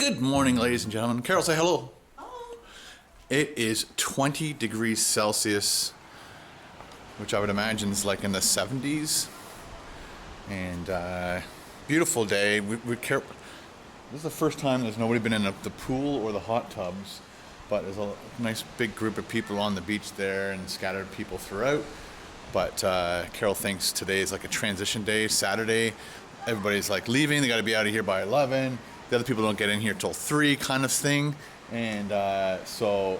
Good morning, ladies and gentlemen. Carol, say hello. Hello. It is 20 degrees Celsius, which I would imagine is like in the 70s. And beautiful day. This is the first time there's nobody been in the pool or the hot tubs, but there's a nice big group of people on the beach there and scattered people throughout. But Carol thinks today is like a transition day, Saturday. Everybody's like leaving. They got to be out of here by 11. The other people don't get in here till 3 kind of thing. And so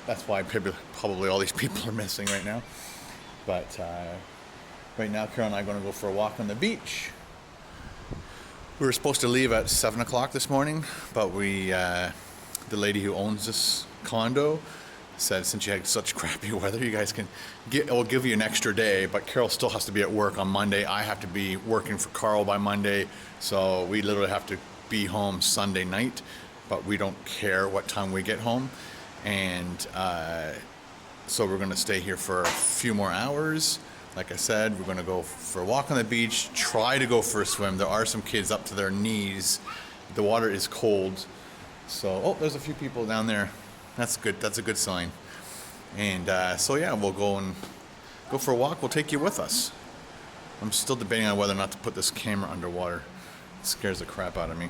that's why probably all these people are missing right now. But right now, Carol and I are going to go for a walk on the beach. We were supposed to leave at 7 o'clock this morning, but the lady who owns this condo said since you had such crappy weather, you guys we'll give you an extra day, but Carol still has to be at work on Monday. I have to be working for Carl by Monday, so we literally have to be home Sunday night, but we don't care what time we get home. And so we're going to stay here for a few more hours. Like I said, we're going to go for a walk on the beach, try to go for a swim. There are some kids up to their knees. The water is cold. So, there's a few people down there. That's good. That's a good sign. And so yeah, we'll go for a walk. We'll take you with us. I'm still debating on whether or not to put this camera underwater. It scares the crap out of me.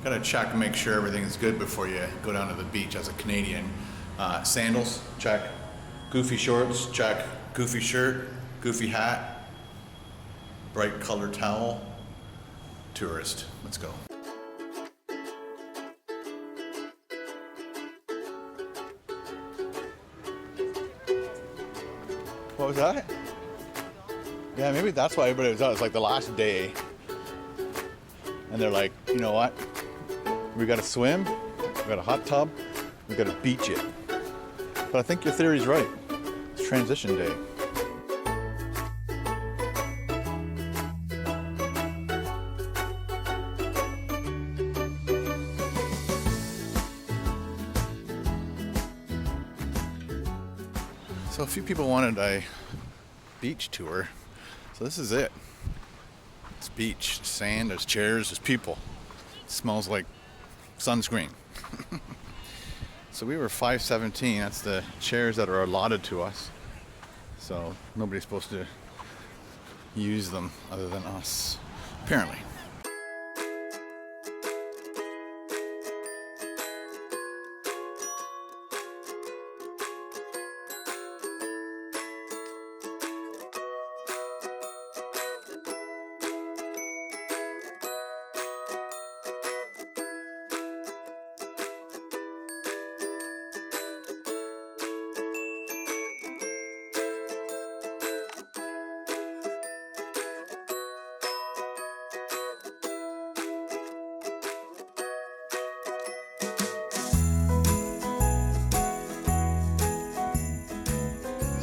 Gotta check and make sure everything is good before you go down to the beach as a Canadian. Sandals, check. Goofy shorts, check. Goofy shirt, goofy hat, bright colored towel. Tourist. Let's go. What was that? Yeah, maybe that's why everybody was out. It's like the last day. And they're like, you know what? We got to swim, we got a hot tub, we got to beach it. But I think your theory's right. It's transition day. So a few people wanted a beach tour. So this is it. It's beach, sand, there's chairs, there's people. It smells like sunscreen. So we were 517. That's the chairs that are allotted to us. So nobody's supposed to use them other than us, apparently.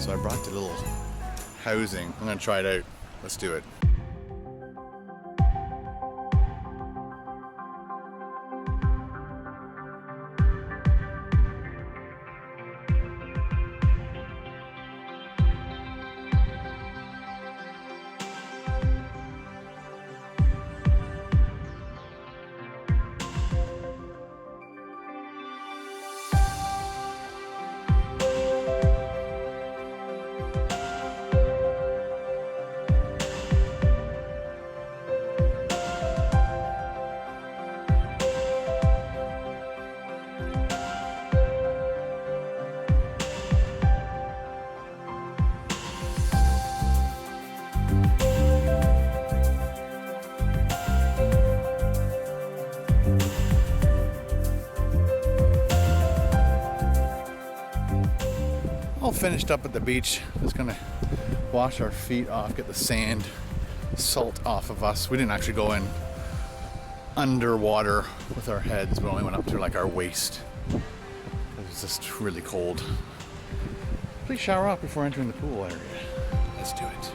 So I brought the little housing. I'm gonna try it out. Let's do it. All finished up at the beach. Just gonna wash our feet off, get the sand, salt off of us. We didn't actually go in underwater with our heads. We only went up to like our waist. It was just really cold. Please shower off before entering the pool area. Let's do it.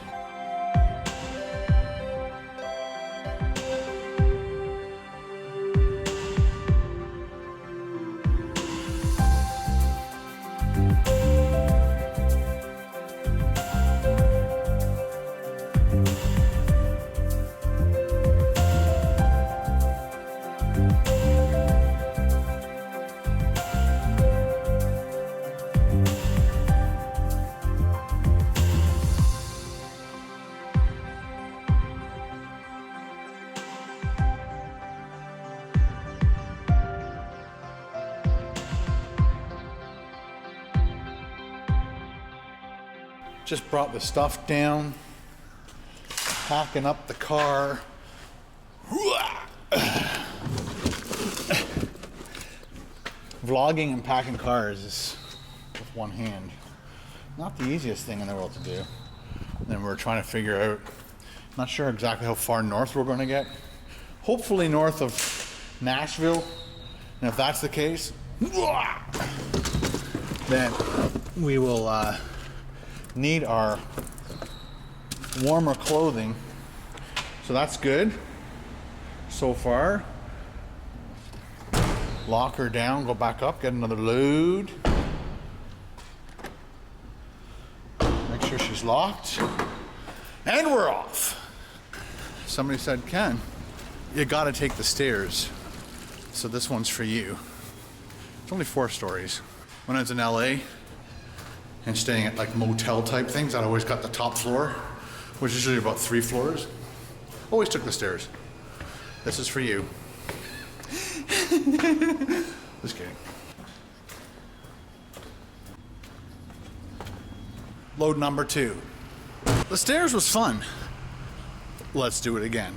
Just brought the stuff down, packing up the car. Vlogging and packing cars is with one hand not the easiest thing in the world to do. And then we're trying to figure out, not sure exactly how far north we're going to get. Hopefully north of Nashville. And if that's the case, then we will need our warmer clothing. So that's good so far. Lock her down, go back up, get another load. Make sure she's locked. And we're off. Somebody said, Ken, you gotta take the stairs. So this one's for you. It's only 4 stories. When I was in LA and staying at like motel type things, I always got the top floor, which is usually about 3 floors. Always took the stairs. This is for you. Just kidding. Load number 2. The stairs was fun. Let's do it again.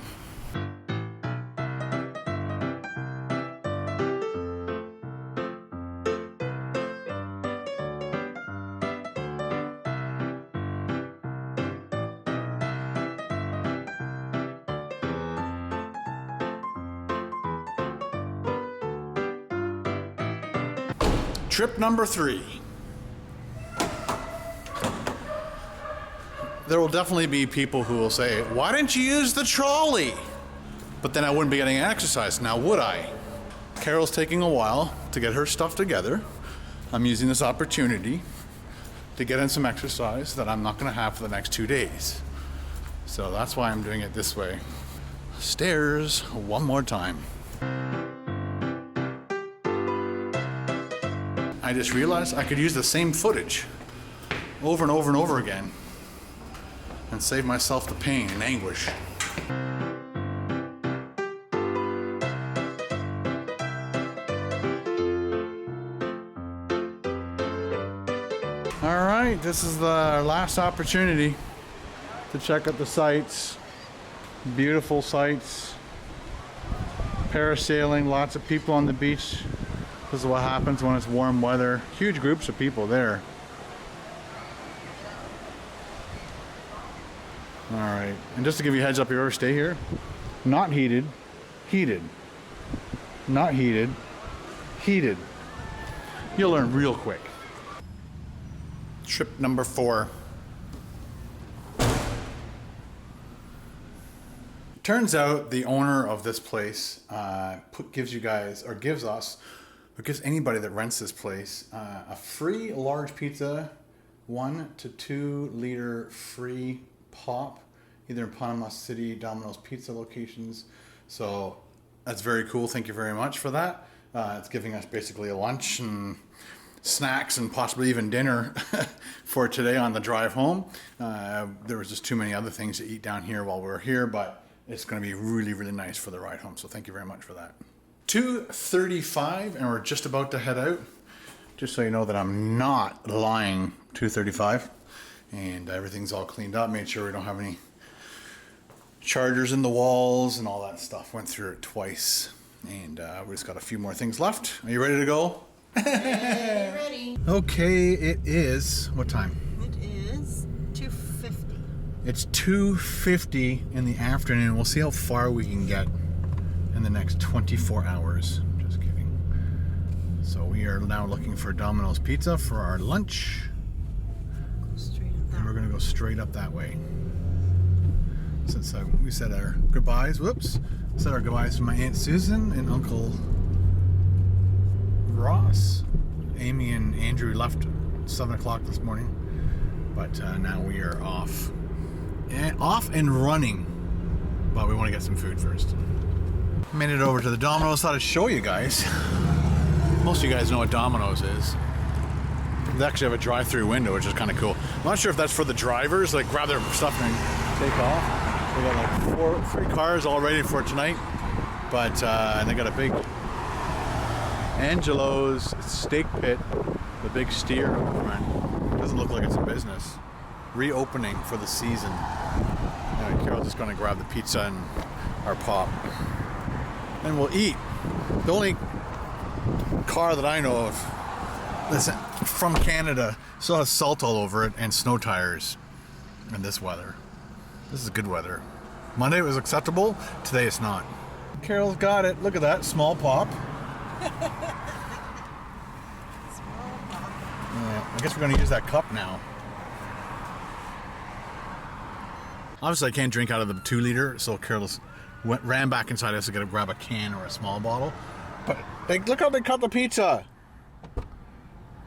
Trip number 3. There will definitely be people who will say, why didn't you use the trolley? But then I wouldn't be getting exercise, now would I? Carol's taking a while to get her stuff together. I'm using this opportunity to get in some exercise that I'm not gonna have for the next 2 days. So that's why I'm doing it this way. Stairs, one more time. I just realized I could use the same footage over and over and over again and save myself the pain and anguish. All right, this is the last opportunity to check out the sights. Beautiful sights. Parasailing, lots of people on the beach. This is what happens when it's warm weather. Huge groups of people there. All right, and just to give you a heads up, if you ever stay here, not heated, heated. Not heated, heated. You'll learn real quick. Trip number 4. Turns out the owner of this place gives anybody that rents this place a free large pizza, 1 to 2 liter free pop, either in Panama City, Domino's Pizza locations. So that's very cool. Thank you very much for that. It's giving us basically a lunch and snacks and possibly even dinner for today on the drive home. There was just too many other things to eat down here while we were here, but it's going to be really, really nice for the ride home. So thank you very much for that. 2:35 and we're just about to head out. Just so you know that I'm not lying, 2:35. And everything's all cleaned up. Made sure we don't have any chargers in the walls and all that stuff. Went through it twice. And we just got a few more things left. Are you ready to go? Yeah, ready. Okay, it is, what time? It is 2:50. It's 2:50 in the afternoon. We'll see how far we can get in the next 24 hours. Just kidding. So we are now looking for Domino's Pizza for our lunch. And we're gonna go straight up that way. Since we said our goodbyes, said our goodbyes to my Aunt Susan and Uncle Ross. Amy and Andrew left at 7 o'clock this morning, but now we are off and running, but we want to get some food first. Made it over to the Domino's. Thought I'd show you guys. Most of you guys know what Domino's is. They actually have a drive-through window, which is kind of cool. I'm not sure if that's for the drivers, like grab their stuff and take off. They got like 3 cars all ready for tonight, but and they got a big Angelo's steak pit, the big steer up front. Doesn't look like it's a business. reopening for the season. Anyway, Carol's just going to grab the pizza and our pop. And we'll eat. The only car that I know of that's from Canada still has salt all over it and snow tires in this weather. This is good weather. Monday it was acceptable, today it's not. Carol's got it. Look at that, small pop. Yeah, I guess we're going to use that cup now. Obviously I can't drink out of the 2 liter, so Carol just ran back inside us to grab a can or a small bottle. But look how they cut the pizza.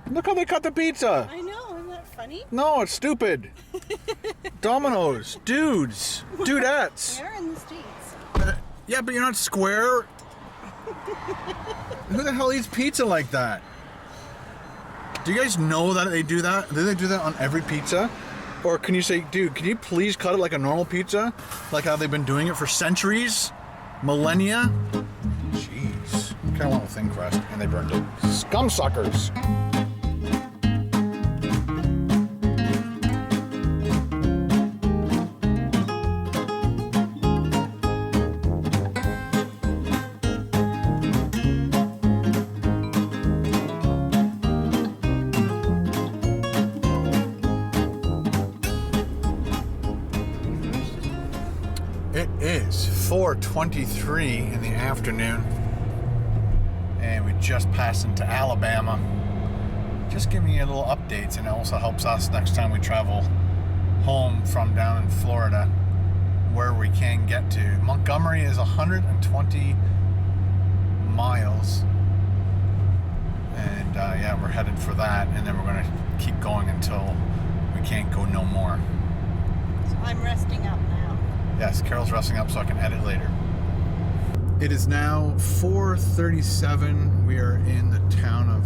Look how they cut the pizza. I know, isn't that funny? No, it's stupid. Dominoes, dudes, dudettes. We are in the States. Yeah, but you're not square. Who the hell eats pizza like that? Do you guys know that they do that? Do they do that on every pizza? Or can you say, dude, can you please cut it like a normal pizza? Like how they've been doing it for centuries? Millennia? Jeez. Okay, I want a thin crust, and they burned it. Scum suckers. It is 4:23 in the afternoon, and we just passed into Alabama. Just giving you little updates, and it also helps us next time we travel home from down in Florida, where we can get to. Montgomery is 120 miles, and yeah, we're headed for that, and then we're going to keep going until we can't go no more. So I'm resting up now. Yes, Carol's resting up so I can edit later. It is now 4:37. We are in the town of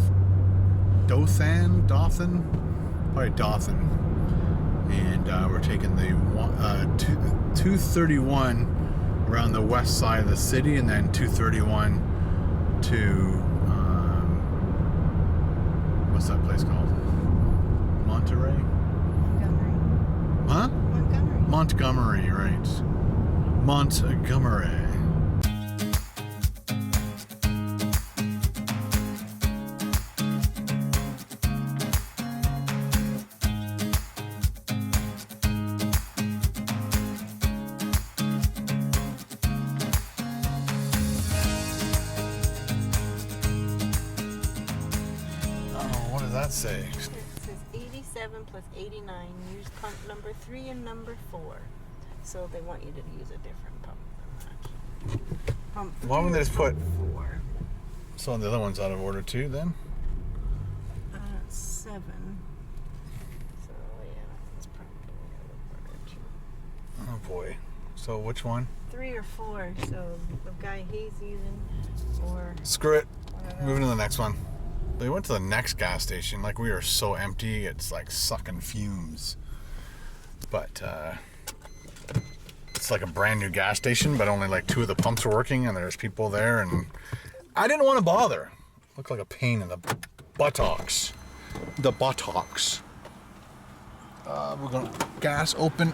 Dothan, probably Dothan, and we're taking the 231 around the west side of the city, and then 231 to what's that place called? Monterey? Montgomery. Huh? Montgomery. Montgomery, right. Montgomery. Oh, what does that say? It says 87 plus 89. Use pump number 3 and number 4. So they want you to use a different pump than that. Pump Why wouldn't they just put... 4. So the other one's out of order too, then? 7. So yeah, that's probably out of order too. Oh boy. So which one? 3 or 4. So the guy he's using, or Screw it. one of Moving to those. the next one. We went to the next gas station. Like, we are so empty, it's like sucking fumes. But it's like a brand new gas station, but only like 2 of the pumps are working, and there's people there, and I didn't want to bother. Looked like a pain in the buttocks. The buttocks. We're gonna gas open.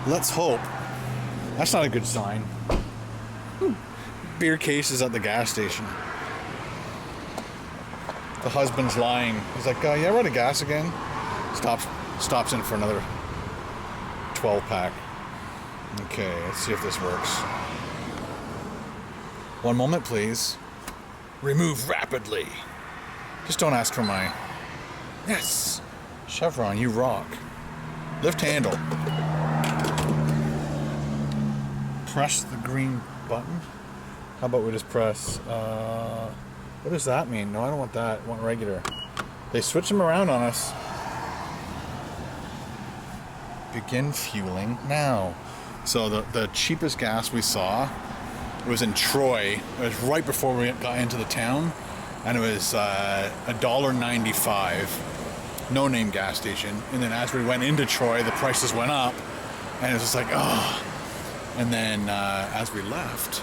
Let's hope. That's not a good sign. Beer cases at the gas station. The husband's lying. He's like, yeah, we're out of gas again. Stops in for another 12-pack. Okay, let's see if this works. One moment, please. Remove rapidly. Just don't ask for my... Yes! Chevron, you rock. Lift handle. Press the green button. How about we just press... what does that mean? No, I don't want that. I want regular. They switch them around on us. Begin fueling now. So the cheapest gas we saw was in Troy. It was right before we got into the town, and it was $1.95. No name gas station. And then as we went into Troy, the prices went up, and it was just like, oh. And then as we left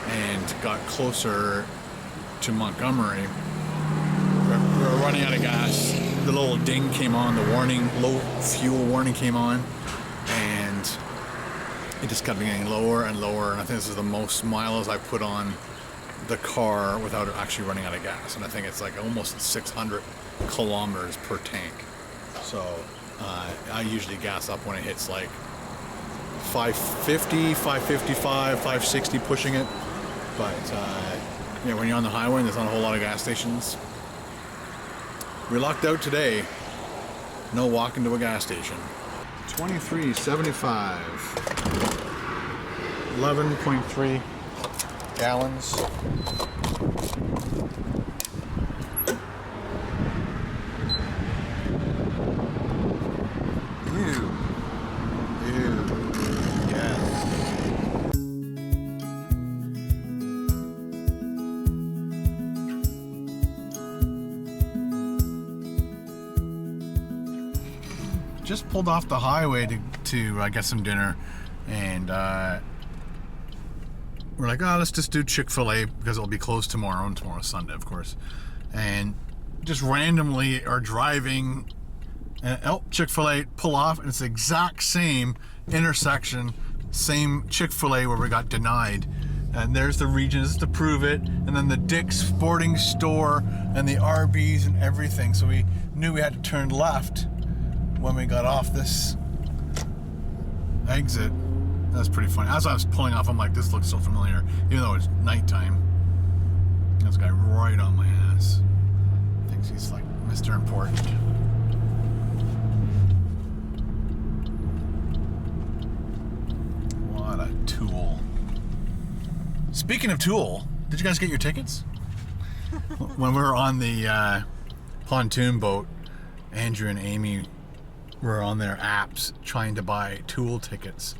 and got closer to Montgomery, we were running out of gas. the little ding came on, the warning, low fuel warning came on, and it just kept getting lower and lower. And I think this is the most miles I put on the car without it actually running out of gas. And I think it's like almost 600 kilometers per tank. So I usually gas up when it hits like 550, 555, 560 pushing it. But yeah, when you're on the highway and there's not a whole lot of gas stations. We lucked out today. No walking to a gas station. 23.75. 11.3 gallons. Ew. Yes. Just pulled off the highway to get some dinner, and we're like, oh, let's just do Chick-fil-A because it'll be closed tomorrow, and tomorrow's Sunday, of course. And just randomly are driving, and Chick-fil-A, pull off, and it's the exact same intersection, same Chick-fil-A where we got denied. And there's the Regions to prove it, and then the Dick's Sporting Store, and the Arby's and everything. So we knew we had to turn left when we got off this exit. That's pretty funny. As I was pulling off, I'm like, this looks so familiar, even though it's nighttime. This guy right on my ass. Thinks he's like Mr. Important. What a tool. Speaking of tool, did you guys get your tickets? When we were on the pontoon boat, Andrew and Amy were on their apps trying to buy Tool tickets.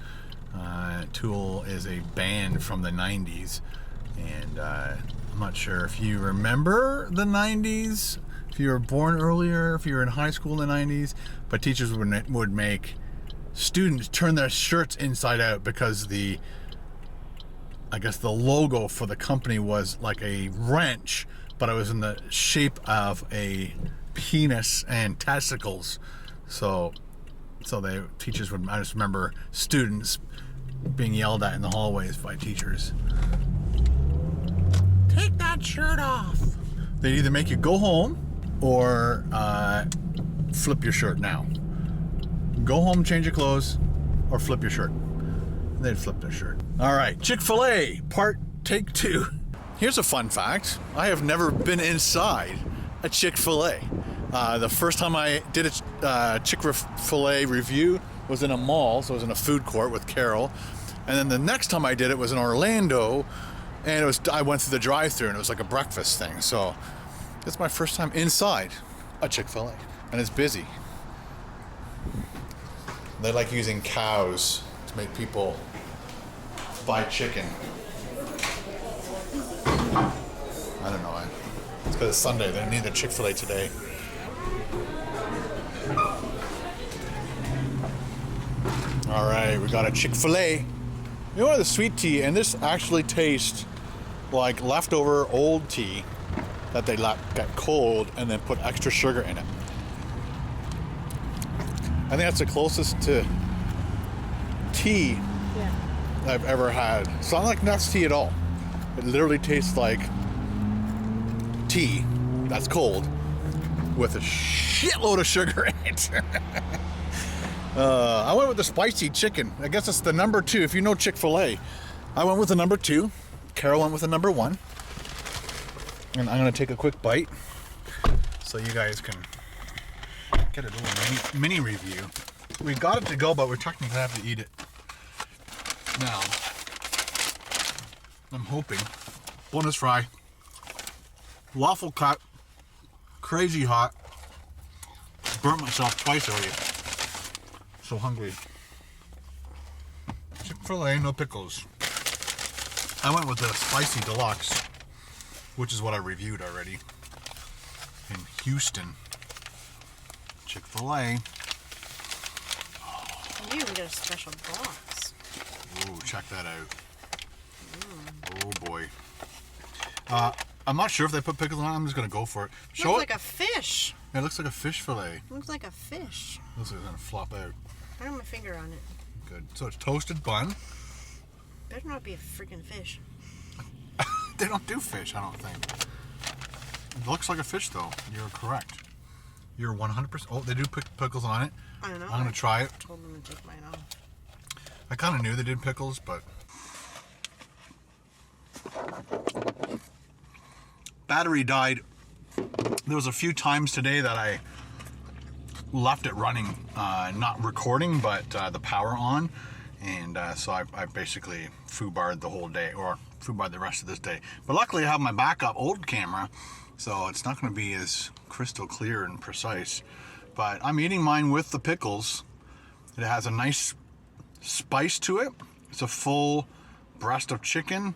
Tool is a band from the 90s, and I'm not sure if you remember the 90s, if you were born earlier, if you were in high school in the 90s, but teachers would make students turn their shirts inside out because I guess the logo for the company was like a wrench, but it was in the shape of a penis and testicles. So teachers would, I just remember students being yelled at in the hallways by teachers. Take that shirt off. They'd either make you go home or flip your shirt now. Go home, change your clothes, or flip your shirt. They'd flip their shirt. All right, Chick-fil-A, take 2. Here's a fun fact. I have never been inside a Chick-fil-A. The first time I did a Chick-fil-A review was in a mall, so it was in a food court with Carol. And then the next time I did it was in Orlando, and I went through the drive-thru, and it was like a breakfast thing. So it's my first time inside a Chick-fil-A, and it's busy. They like using cows to make people buy chicken. I don't know. It's because it's Sunday. They need the Chick-fil-A today. All right, we got a Chick-fil-A. You know, the sweet tea, and this actually tastes like leftover old tea that they got cold and then put extra sugar in it. I think that's the closest to tea I've ever had. It's not like nuts tea at all. It literally tastes like tea that's cold with a shitload of sugar in it. I went with the spicy chicken. I guess it's the number 2. If you know Chick-fil-A, I went with the number 2. Carol went with the number 1. And I'm going to take a quick bite so you guys can get a little mini review. We got it to go, but we're technically going to have to eat it now. I'm hoping. Bonus fry. Waffle cut. Crazy hot. Burnt myself twice already. So hungry. Chick-fil-A, no pickles. I went with the spicy deluxe, which is what I reviewed already in Houston. Chick-fil-A. You even get a special box. Ooh, check that out. Oh boy. I'm not sure if they put pickles on it. I'm just gonna go for it. Show looks it. like a fish. It looks like a fish fillet. Looks like a fish. Looks like it's gonna flop out. I have my finger on it. Good. So it's toasted bun. Better not be a freaking fish. They don't do fish, I don't think. It looks like a fish though. You're correct. You're 100%. Oh, they do put pickles on it. I don't know. I'm gonna try it. I told them to take mine off. I kind of knew they did pickles, but battery died. There was a few times today that I left it running, not recording, but the power on, and so I basically foobarred the whole day, or foobarred the rest of this day. But luckily I have my backup old camera, so it's not going to be as crystal clear and precise. But I'm eating mine with the pickles. It has a nice spice to it. It's a full breast of chicken.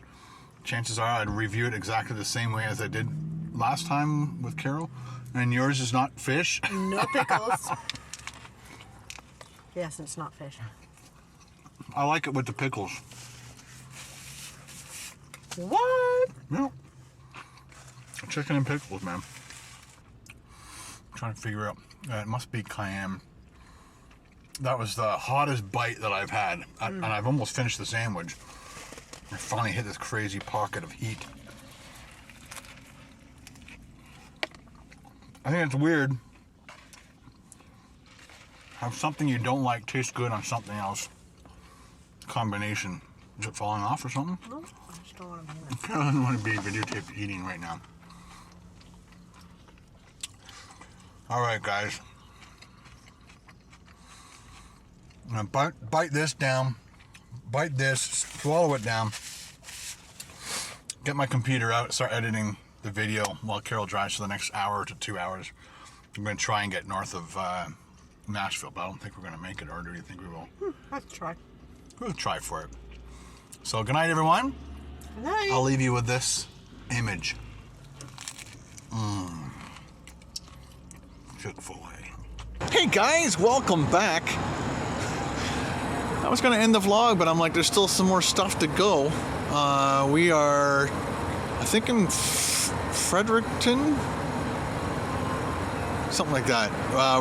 Chances are I'd review it exactly the same way as I did last time with Carol. And yours is not fish. No pickles. Yes, it's not fish. I like it with the pickles. What? Yeah. Chicken and pickles, man. I'm trying to figure out. It must be cayenne. That was the hottest bite that I've had. And I've almost finished the sandwich. I finally hit this crazy pocket of heat. I think it's weird how something you don't like tastes good on something else. Combination. Is it falling off or something? No, I just don't want to be in it. I don't want to be videotaped eating right now. Alright, guys. I'm gonna bite this down. Bite this, swallow it down. Get my computer out, start editing the video while Carol drives for the next hour to 2 hours. I'm going to try and get north of Nashville, but I don't think we're going to make it, or do you think we will? Let's try. We'll try for it. So, good night, everyone. Good night. I'll leave you with this image. Chick-fil-A. Hey guys, welcome back. I was going to end the vlog, but I'm like, there's still some more stuff to go. We are, I think, in Fredericton, something like that.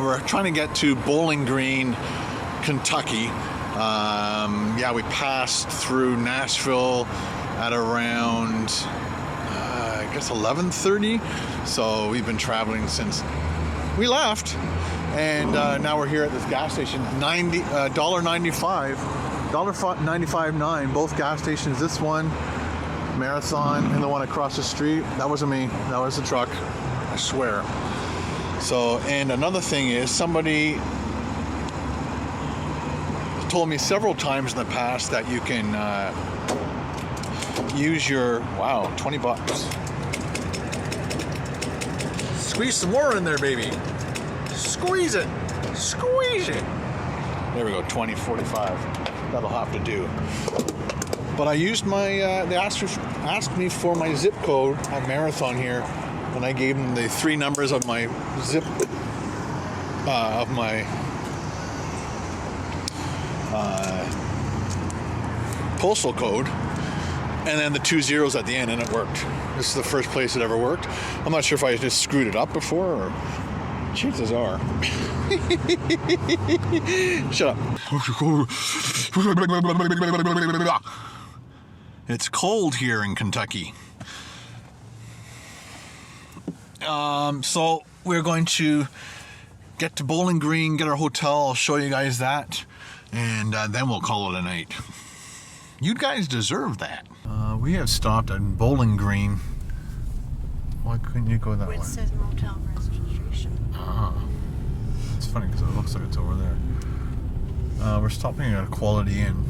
We're trying to get to Bowling Green, Kentucky. Yeah, we passed through Nashville at around, I guess 11:30. So we've been traveling since we left, and now we're here at this gas station. $1.95, $1.95.9. Both gas stations. This one, Marathon, and the one across the street. That wasn't me. That was the truck. I swear. So, and another thing is, somebody told me several times in the past that you can use your, wow, 20 bucks. Squeeze some more in there, baby. Squeeze it. Squeeze it. There we go, 20, 45. That'll have to do. But I used my, they asked me for my zip code at Marathon here, and I gave them the 3 numbers of my zip, of my postal code, and then the 2 zeros at the end, and it worked. This is the first place it ever worked. I'm not sure if I just screwed it up before, or chances are. Shut up. It's cold here in Kentucky. So we're going to get to Bowling Green, get our hotel. I'll show you guys that, and then we'll call it a night. You guys deserve that. We have stopped at Bowling Green. Why couldn't you go that way? It says motel registration. It's funny because it looks like it's over there. We're stopping at a Quality Inn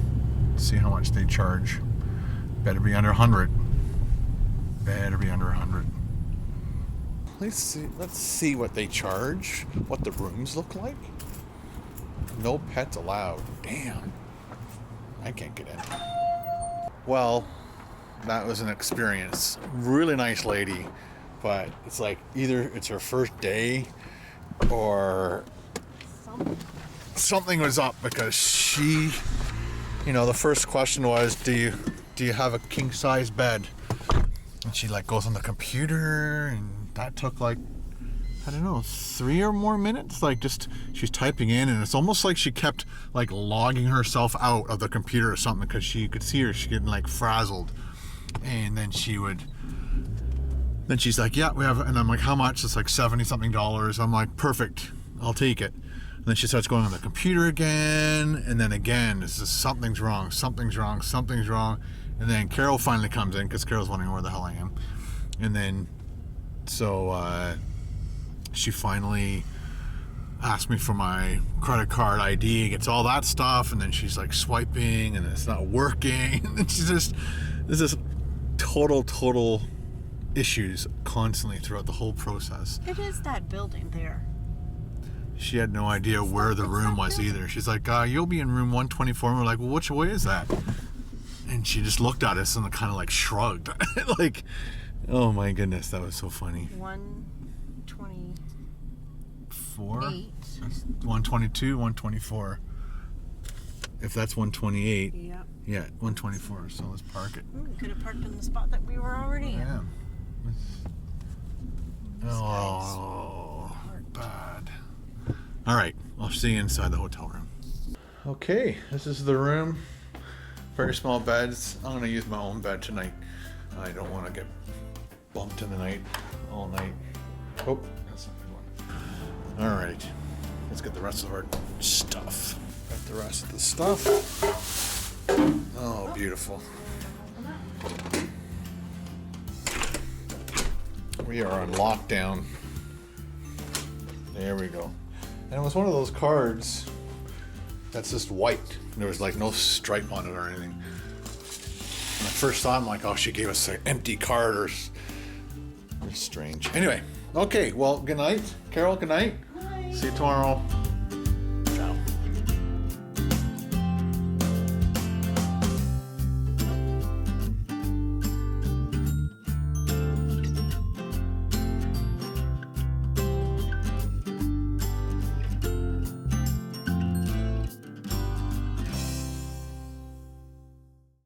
to see how much they charge. Better be under 100. Better be under 100. Let's see what they charge. What the rooms look like. No pets allowed. Damn. I can't get in. Well, that was an experience. Really nice lady, but it's like either it's her first day or something was up, because she, you know, the first question was, do you have a king size bed? And she like goes on the computer, and that took like, I don't know, 3 or more minutes. Like just she's typing in, and it's almost like she kept like logging herself out of the computer or something, because she could see her, she's getting like frazzled. And then she's like, yeah, we have, and I'm like, how much? It's like $70 something. I'm like, perfect, I'll take it. And then she starts going on the computer again, and then again, it's just something's wrong. And then Carol finally comes in, because Carol's wondering where the hell I am. And then, so she finally asked me for my credit card ID, gets all that stuff, and then she's like swiping, and it's not working. And then she's just, there's this total issues constantly throughout the whole process. It is that building there. She had no idea where the room was either. She's like, you'll be in room 124. And we're like, well, which way is that? And she just looked at us and kind of like shrugged. Like, oh my goodness, that was so funny. 124. 122, 124. If that's 128. Yep. Yeah, 124. So let's park it. We could have parked in the spot that we were already in. Yeah. Oh, bad. All right, I'll see you inside the hotel room. Okay, this is the room. Very small beds. I'm gonna use my own bed tonight. I don't want to get bumped in the night, all night. Oh, that's not a good one. All right, let's get the rest of our stuff. Got the rest of the stuff. Oh, beautiful. We are on lockdown. There we go. And it was one of those cards that's just white. There was like no stripe on it or anything. And at first thought, I'm like, oh, she gave us an empty card or it's strange. Anyway, okay, well, good night. Carol, good night. Bye. See you tomorrow.